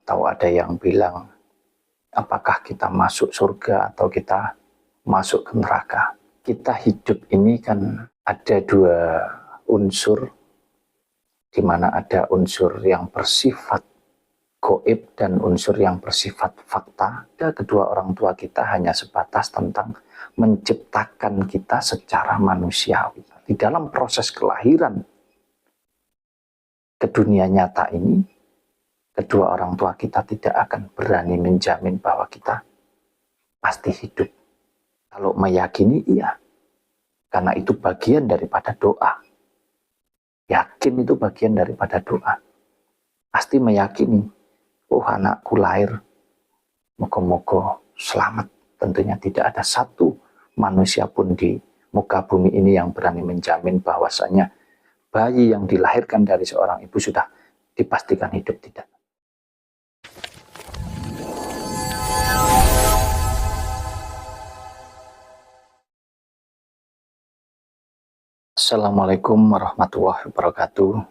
Atau ada yang bilang, apakah kita masuk surga atau kita masuk ke neraka. Kita hidup ini kan ada dua unsur, di mana ada unsur yang bersifat gaib dan unsur yang bersifat fakta. Kedua orang tua kita hanya sebatas tentang menciptakan kita secara manusiawi. Di dalam proses kelahiran ke dunia nyata ini, kedua orang tua kita tidak akan berani menjamin bahwa kita pasti hidup. Kalau meyakini, iya. Karena itu bagian daripada doa. Yakin itu bagian daripada doa. Pasti meyakini, oh anakku lahir, moga-moga selamat. Tentunya tidak ada satu manusia pun di muka bumi ini yang berani menjamin bahwasanya bayi yang dilahirkan dari seorang ibu sudah dipastikan hidup, tidak. Assalamualaikum warahmatullahi wabarakatuh.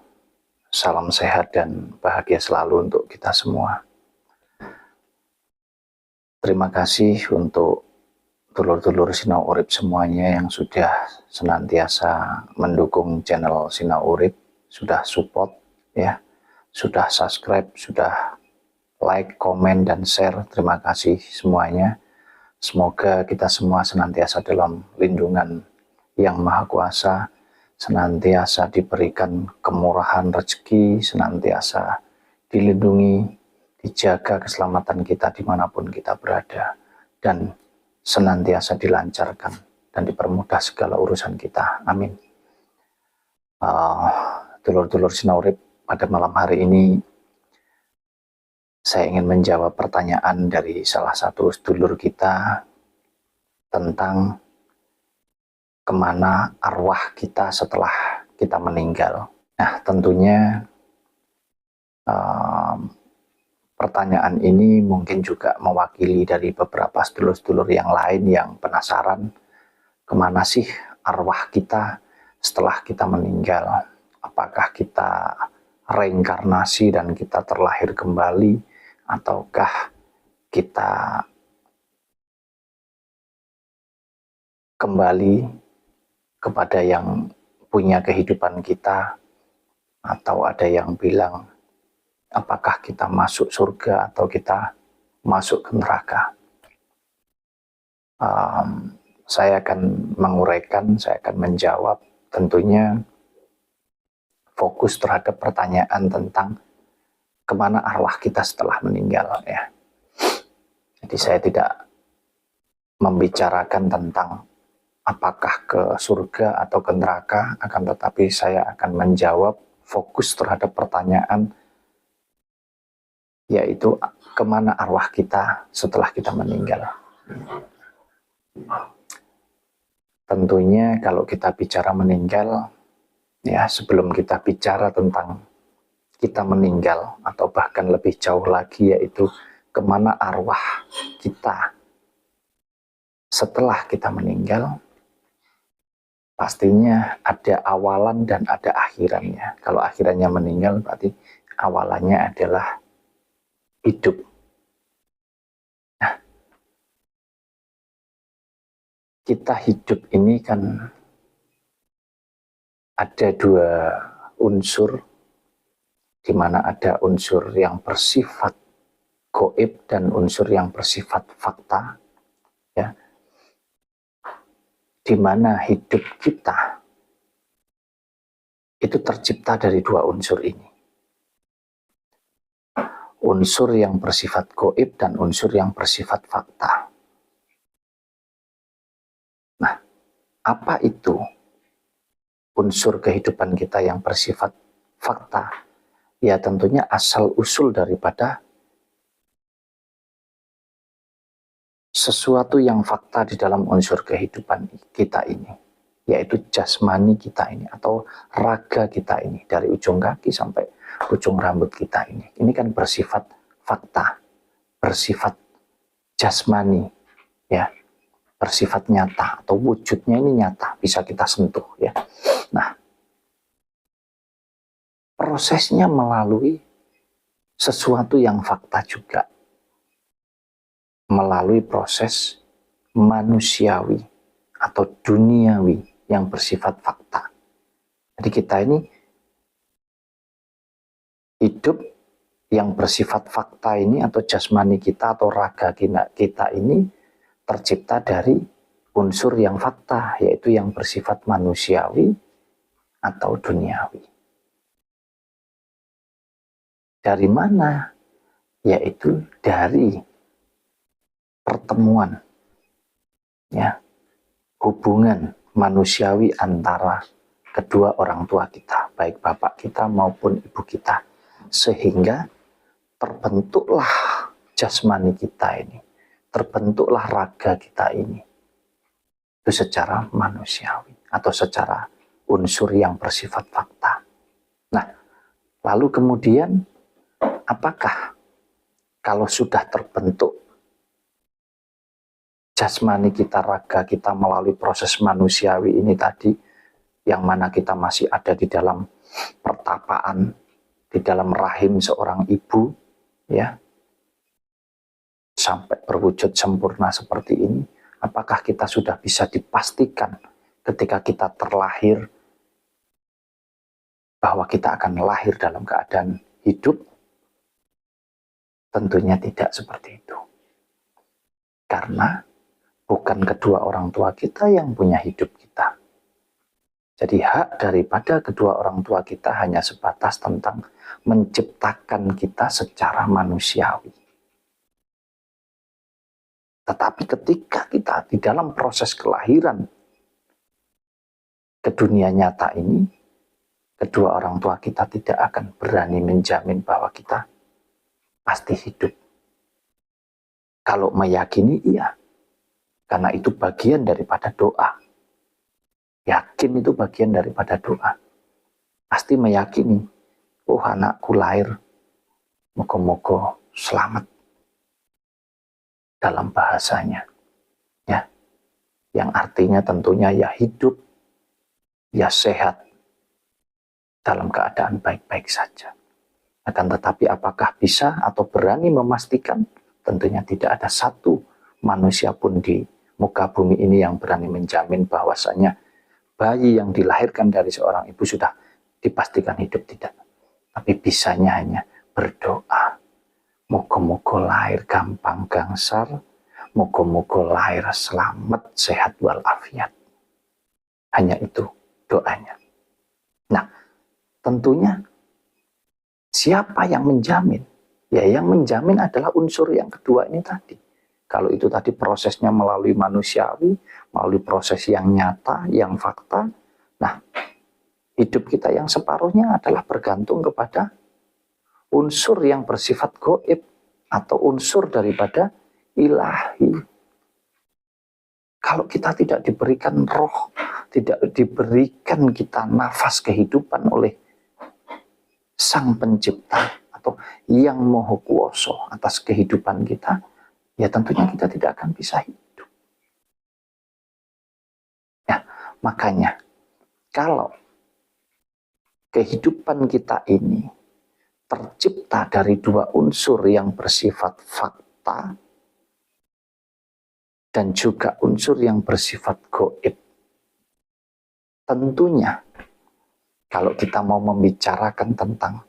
Salam sehat dan bahagia selalu untuk kita semua. Terima kasih untuk dulur-dulur Sinau Urip semuanya yang sudah senantiasa mendukung channel Sinau Urip, sudah support ya, sudah subscribe, sudah like, komen, dan share. Terima kasih semuanya. Semoga kita semua senantiasa dalam lindungan yang Maha Kuasa, senantiasa diberikan kemurahan rezeki, senantiasa dilindungi, dijaga keselamatan kita dimanapun kita berada, dan senantiasa dilancarkan dan dipermudah segala urusan kita. Amin. Dulur-dulur Sinau Urip, pada malam hari ini saya ingin menjawab pertanyaan dari salah satu sedulur kita tentang kemana arwah kita setelah kita meninggal. Nah, tentunya pertanyaan ini mungkin juga mewakili dari beberapa sedulur-sedulur yang lain yang penasaran kemana sih arwah kita setelah kita meninggal. Apakah kita reinkarnasi dan kita terlahir kembali, ataukah kita kembali kepada yang punya kehidupan kita, atau ada yang bilang apakah kita masuk surga atau kita masuk ke neraka. Saya akan menguraikan, saya akan menjawab, tentunya fokus terhadap pertanyaan tentang kemana arwah kita setelah meninggal ya. Jadi saya tidak membicarakan tentang apakah ke surga atau ke neraka, akan tetapi saya akan menjawab fokus terhadap pertanyaan, yaitu kemana arwah kita setelah kita meninggal. Tentunya kalau kita bicara meninggal, ya sebelum kita bicara tentang kita meninggal, atau bahkan lebih jauh lagi, yaitu kemana arwah kita setelah kita meninggal, pastinya ada awalan dan ada akhirannya. Kalau akhirannya meninggal, berarti awalannya adalah hidup. Nah, kita hidup ini kan ada dua unsur, di mana ada unsur yang bersifat gaib dan unsur yang bersifat fakta, ya. Di mana hidup kita itu tercipta dari dua unsur ini. Unsur yang bersifat gaib dan unsur yang bersifat fakta. Nah, apa itu unsur kehidupan kita yang bersifat fakta? Ya tentunya asal usul daripada sesuatu yang fakta di dalam unsur kehidupan kita ini, yaitu jasmani kita ini atau raga kita ini, dari ujung kaki sampai ujung rambut kita ini. Ini kan bersifat fakta, bersifat jasmani, ya, bersifat nyata, atau wujudnya ini nyata, bisa kita sentuh, ya. Nah, prosesnya melalui sesuatu yang fakta juga melalui proses manusiawi atau duniawi yang bersifat fakta. Jadi kita ini hidup yang bersifat fakta ini, atau jasmani kita atau raga kita ini tercipta dari unsur yang fakta, yaitu yang bersifat manusiawi atau duniawi. Dari mana? Yaitu dari pertemuan, ya, hubungan manusiawi antara kedua orang tua kita, baik bapak kita maupun ibu kita, sehingga terbentuklah jasmani kita ini, terbentuklah raga kita ini, itu secara manusiawi atau secara unsur yang bersifat fakta. Nah, lalu kemudian apakah kalau sudah terbentuk jasmani kita, raga kita melalui proses manusiawi ini tadi, yang mana kita masih ada di dalam pertapaan, di dalam rahim seorang ibu, ya, sampai berwujud sempurna seperti ini, apakah kita sudah bisa dipastikan ketika kita terlahir bahwa kita akan lahir dalam keadaan hidup? Tentunya tidak seperti itu. Karena bukan kedua orang tua kita yang punya hidup kita. Jadi hak daripada kedua orang tua kita hanya sebatas tentang menciptakan kita secara manusiawi. Tetapi ketika kita di dalam proses kelahiran ke dunia nyata ini, kedua orang tua kita tidak akan berani menjamin bahwa kita pasti hidup. Kalau meyakini, iya. Karena itu bagian daripada doa. Yakin itu bagian daripada doa. Pasti meyakini, oh anakku lahir, moga-moga selamat. Dalam bahasanya, ya, yang artinya tentunya ya hidup, ya sehat, dalam keadaan baik-baik saja. Akan tetapi apakah bisa atau berani memastikan? Tentunya tidak ada satu manusia pun di muka bumi ini yang berani menjamin bahwasanya bayi yang dilahirkan dari seorang ibu sudah dipastikan hidup, tidak. Tapi bisanya hanya berdoa. Moga-moga lahir gampang gangsar, moga-moga lahir selamat, sehat walafiat. Hanya itu doanya. Nah, tentunya siapa yang menjamin? Ya, yang menjamin adalah unsur yang kedua ini tadi. Kalau itu tadi prosesnya melalui manusiawi, melalui proses yang nyata, yang fakta. Nah, hidup kita yang separuhnya adalah bergantung kepada unsur yang bersifat gaib atau unsur daripada ilahi. Kalau kita tidak diberikan roh, tidak diberikan kita nafas kehidupan oleh Sang Pencipta atau Yang Maha Kuwasa atas kehidupan kita, ya tentunya kita tidak akan bisa hidup. Ya, makanya kalau kehidupan kita ini tercipta dari dua unsur yang bersifat fakta dan juga unsur yang bersifat gaib, tentunya kalau kita mau membicarakan tentang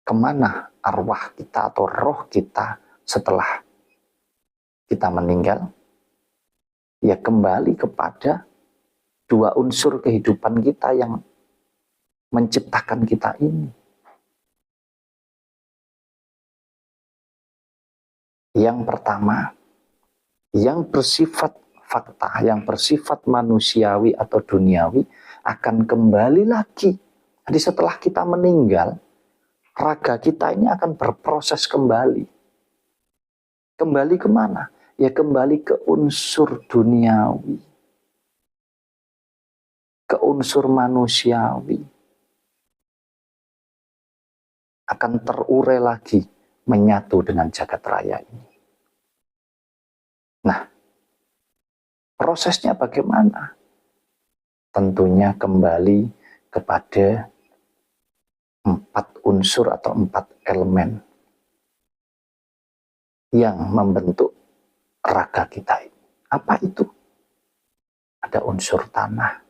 kemana arwah kita atau roh kita setelah kita meninggal, ya kembali kepada dua unsur kehidupan kita yang menciptakan kita ini. Yang pertama, yang bersifat fakta, yang bersifat manusiawi atau duniawi akan kembali lagi. Jadi setelah kita meninggal, raga kita ini akan berproses kembali. Kembali kemana? Ya kembali ke unsur duniawi, ke unsur manusiawi. Akan terurai lagi, menyatu dengan jagat raya ini. Nah, prosesnya bagaimana? Tentunya kembali kepada 4 unsur atau 4 elemen yang membentuk raga kita ini. Apa itu? Ada unsur tanah,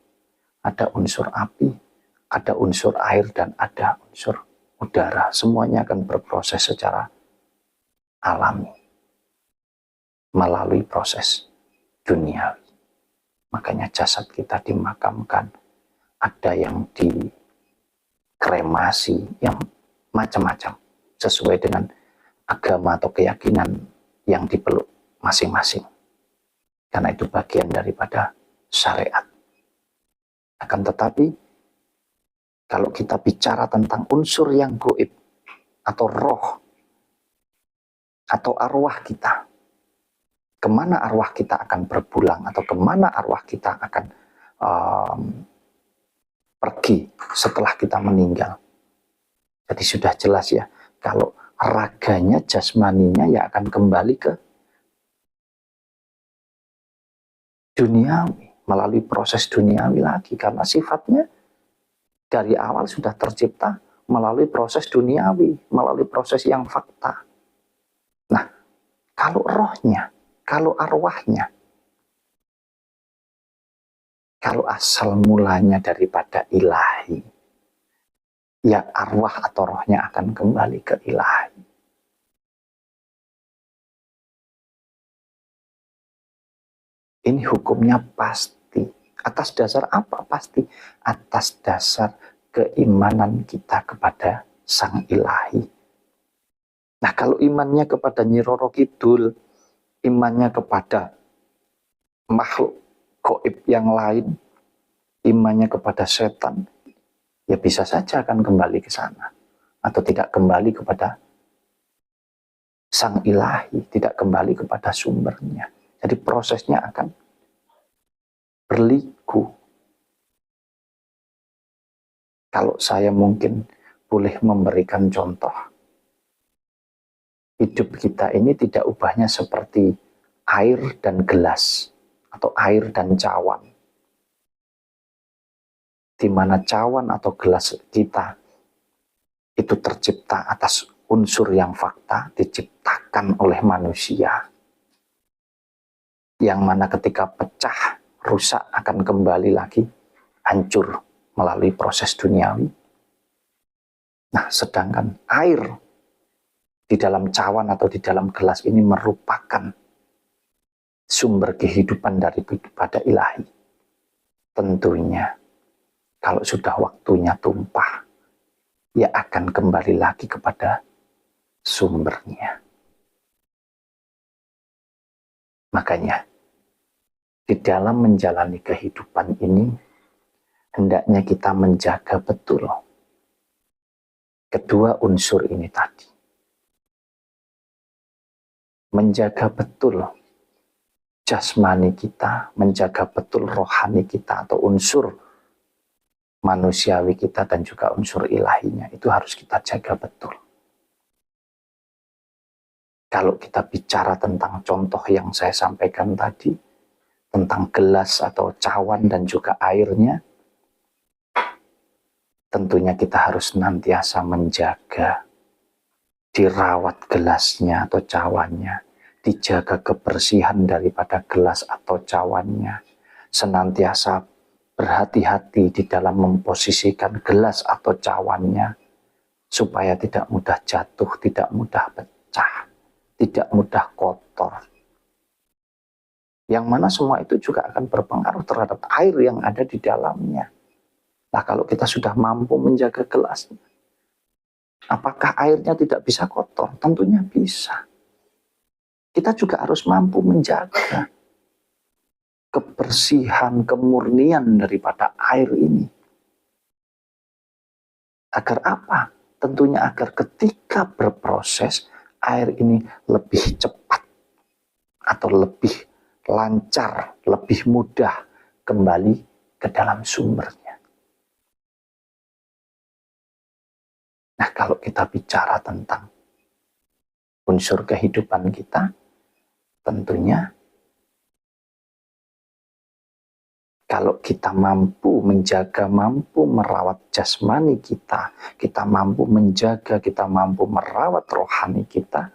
ada unsur api, ada unsur air, dan ada unsur udara. Semuanya akan berproses secara alami melalui proses duniawi. Makanya jasad kita dimakamkan, ada yang dikremasi, yang macam-macam sesuai dengan agama atau keyakinan yang dipeluk masing-masing. Karena itu bagian daripada syariat. Akan tetapi, kalau kita bicara tentang unsur yang gaib atau roh atau arwah kita, kemana arwah kita akan berpulang atau kemana arwah kita akan pergi setelah kita meninggal. Jadi sudah jelas ya, kalau raganya, jasmaninya ya akan kembali ke duniawi, melalui proses duniawi lagi, karena sifatnya dari awal sudah tercipta melalui proses duniawi, melalui proses yang fakta. Nah, kalau rohnya, kalau arwahnya, kalau asal mulanya daripada ilahi, ya arwah atau rohnya akan kembali ke ilahi. Ini hukumnya pasti. Atas dasar apa pasti? Atas dasar keimanan kita kepada Sang Ilahi. Nah, kalau imannya kepada Nyi Roro Kidul, imannya kepada makhluk gaib yang lain, imannya kepada setan, ya bisa saja akan kembali ke sana. Atau tidak kembali kepada Sang Ilahi, tidak kembali kepada sumbernya. Jadi prosesnya akan berliku. Kalau saya mungkin boleh memberikan contoh, hidup kita ini tidak ubahnya seperti air dan gelas, atau air dan cawan. Di mana cawan atau gelas kita itu tercipta atas unsur yang fakta, diciptakan oleh manusia. Yang mana ketika pecah, rusak, akan kembali lagi, hancur melalui proses duniawi. Nah, sedangkan air di dalam cawan atau di dalam gelas ini merupakan sumber kehidupan daripada ilahi. Tentunya, kalau sudah waktunya tumpah, ya akan kembali lagi kepada sumbernya. Makanya, di dalam menjalani kehidupan ini, hendaknya kita menjaga betul kedua unsur ini tadi. Menjaga betul jasmani kita, menjaga betul rohani kita atau unsur manusiawi kita dan juga unsur ilahinya. Itu harus kita jaga betul. Kalau kita bicara tentang contoh yang saya sampaikan tadi, tentang gelas atau cawan dan juga airnya, tentunya kita harus senantiasa menjaga, dirawat gelasnya atau cawannya, dijaga kebersihan daripada gelas atau cawannya, senantiasa berhati-hati di dalam memposisikan gelas atau cawannya, supaya tidak mudah jatuh, tidak mudah pecah, tidak mudah kotor. Yang mana semua itu juga akan berpengaruh terhadap air yang ada di dalamnya. Nah, kalau kita sudah mampu menjaga gelasnya, apakah airnya tidak bisa kotor? Tentunya bisa. Kita juga harus mampu menjaga kebersihan, kemurnian daripada air ini. Agar apa? Tentunya agar ketika berproses, air ini lebih cepat atau lebih lancar, lebih mudah kembali ke dalam sumbernya. Nah, kalau kita bicara tentang unsur kehidupan kita, tentunya Kalau kita mampu menjaga, mampu merawat jasmani kita, kita mampu menjaga, kita mampu merawat rohani kita,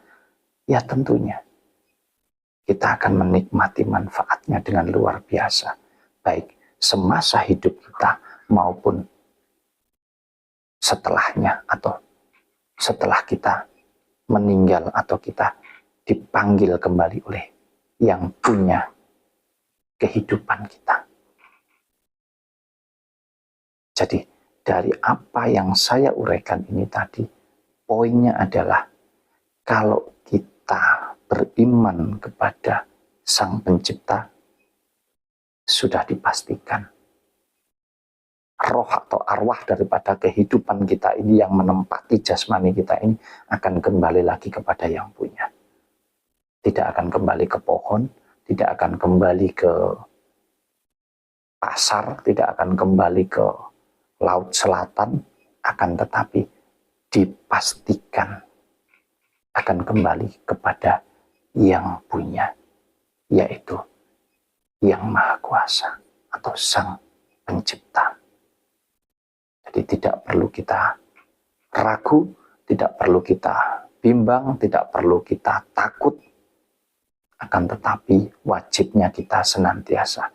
ya tentunya kita akan menikmati manfaatnya dengan luar biasa. Baik semasa hidup kita maupun setelahnya, atau setelah kita meninggal atau kita dipanggil kembali oleh yang punya kehidupan kita. Jadi dari apa yang saya uraikan ini tadi, poinnya adalah kalau kita beriman kepada Sang Pencipta, sudah dipastikan roh atau arwah daripada kehidupan kita ini yang menempati jasmani kita ini akan kembali lagi kepada yang punya. Tidak akan kembali ke pohon, tidak akan kembali ke pasar, tidak akan kembali ke laut selatan, akan tetapi dipastikan akan kembali kepada yang punya, yaitu yang Maha Kuasa atau Sang Pencipta. Jadi tidak perlu kita ragu, tidak perlu kita bimbang, tidak perlu kita takut, akan tetapi wajibnya kita senantiasa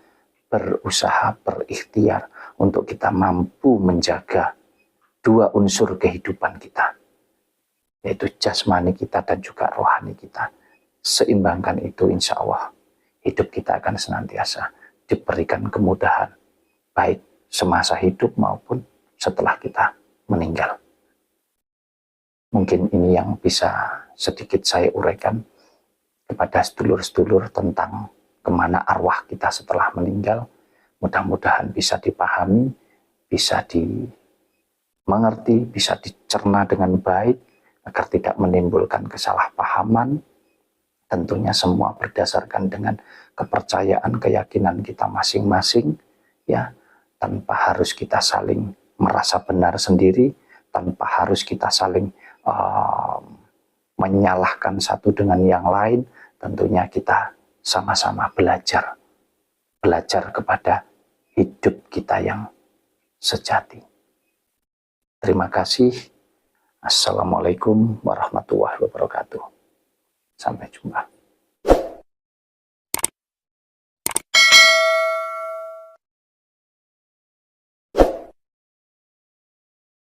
berusaha, berikhtiar untuk kita mampu menjaga dua unsur kehidupan kita, yaitu jasmani kita dan juga rohani kita. Seimbangkan itu, insya Allah hidup kita akan senantiasa diberikan kemudahan, baik semasa hidup maupun setelah kita meninggal. Mungkin ini yang bisa sedikit saya uraikan kepada sedulur-sedulur tentang kemana arwah kita setelah meninggal. Mudah-mudahan bisa dipahami, bisa dimengerti, bisa dicerna dengan baik, agar tidak menimbulkan kesalahpahaman. Tentunya semua berdasarkan dengan kepercayaan, keyakinan kita masing-masing, ya, tanpa harus kita saling merasa benar sendiri, tanpa harus kita saling menyalahkan satu dengan yang lain. Tentunya kita sama-sama belajar kepada hidup kita yang sejati. Terima kasih. Assalamualaikum warahmatullahi wabarakatuh. Sampai jumpa.